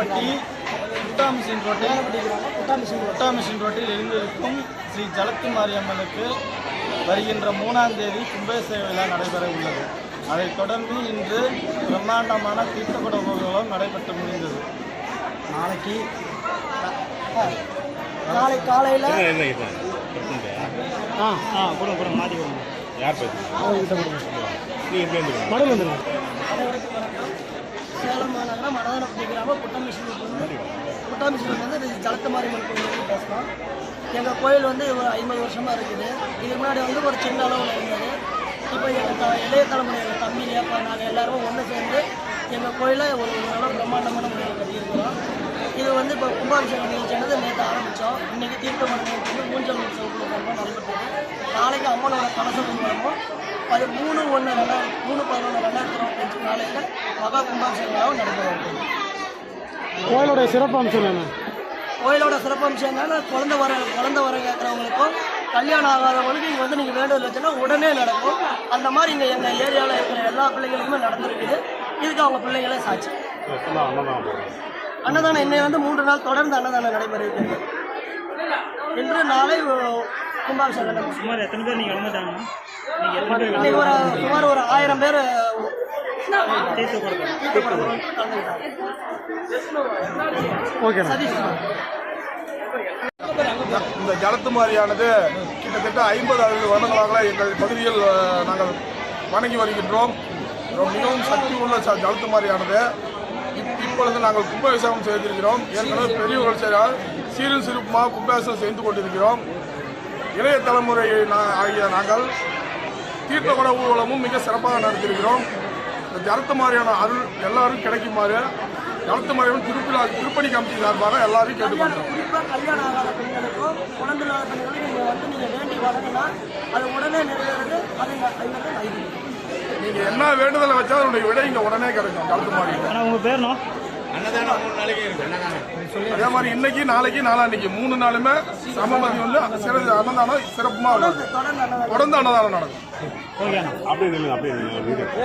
தேவப்பட்டி குட்டாமிஷின் ரோட்டில் எழுந்திருக்கும் ஸ்ரீ ஜலத்து மாரியம்மனுக்கு வருகின்ற 3ஆம் தேதி கும்பாபிஷேக விழா நடைபெற உள்ளது. அதைத் தொடர்ந்து இன்று பிரம்மாண்டமான தீர்த்தக்குட ஊர்வலம் நடைபெற்று முடிந்தது. நாளை காலையில் சேலம் மாநகரம் மனதானப்பட்டி கிராமம் குட்டாமிஷன் வந்து ஜலத்து மாரியம்மன் கோயில் பேசலாம். எங்கள் கோயில் வந்து ஒரு 50 வருஷமாக இருக்குது. இதுக்கு முன்னாடி வந்து ஒரு சின்ன அளவில் இருந்தது. இப்போ எங்கள் இளைய தலைமுறை எங்கள் தம்பி அப்பா நாங்கள் எல்லோரும் ஒன்று சேர்ந்து எங்கள் கோயிலை ஒரு நல்ல பிரம்மாண்டமான முறையில் கட்டியிருக்கிறோம். இது வந்து இப்போ கும்பாபிஷேகம் நிகழ்ச்சியானது நேற்று ஆரம்பித்தோம். இன்றைக்கி தீர்த்தமான நிகழ்ச்சி மூஞ்சல் உற்சவம் நடைபெற்றது. நாளைக்கு அம்மனோட கலசம் மூலமும் 3/11/2025 காலையில் மகா கும்பாபிஷேகம் நடைபெறும். கோயிலோட சிறப்பு அம்சம் என்ன? கோயிலோட சிறப்பு அம்சம் என்னன்னா குழந்தை வர கேட்குறவங்களுக்கும் கல்யாணம் ஆகாதவங்களுக்கு இங்கே வந்து நீங்கள் வேண்டுதல் வச்சுன்னா உடனே நடக்கும். அந்த மாதிரி இங்கே எங்கள் ஏரியாவில் இருக்கிற எல்லா பிள்ளைகளுக்குமே நடந்திருக்குது. இதுக்கு அவங்க பிள்ளைகளே சாட்சி. அன்னதானம் இன்னைக்கு வந்து 3 நாள் தொடர்ந்து அன்னதானம் நடைபெறுகிறது. இன்று நாளை கும்பாபிஷேகம். சுமார் எத்தனை பேர் நீங்கள் இழந்துட்டாங்க? இன்னைக்கு சுமார் ஒரு 1000 பேர் இந்த ஜலத்து மாரியானது கிட்டத்தட்ட 50 வருடங்களாக எங்கள் பகுதியில் நாங்கள் வணங்கி வருகின்றோம். மிகவும் சக்தி உள்ள ஜலத்து மாரியானது இப்பொழுது நாங்கள் கும்பாபிஷேகம் செய்திருக்கிறோம். ஏற்கனவே பெரியவர்கள் செய்தால் சீரும் சிறப்புமாக கும்பாபிஷேகம் செய்து கொண்டிருக்கிறோம். இளைய தலைமுறை ஆகிய நாங்கள் தீர்த்தக்குட ஊர்வலமும் மிக சிறப்பாக நடத்தியிருக்கிறோம். இந்த ஜலத்து மாரியான அருள் எல்லாரும் கிடைக்குமாறு ஜலத்து மாரியான திருப்பணி கமிட்டி சார்பாக எல்லாரையும் கேட்டுக்கொண்டோம். குறிப்பாக கல்யாணம் ஆகாத பெண்களுக்கும் குழந்தை இல்லாத பெண்களுக்கும் நீங்கள் வந்து நீங்கள் வேண்டி வழங்கினா அது உடனே நிறைவேறது. நீங்கள் என்ன வேண்டுதலை வச்சா அதனுடைய விட இங்கே உடனே கிடைக்கும். ஜலத்து மாரி உங்கள் பேர் அதே மாதிரி இன்னைக்கு நாளைக்கு நாளான்னைக்கு 3 நாளுமே சமமதி வந்து அன்னதானம் சிறப்புமாக தொடர்ந்து அன்னதானம் நடக்கும்.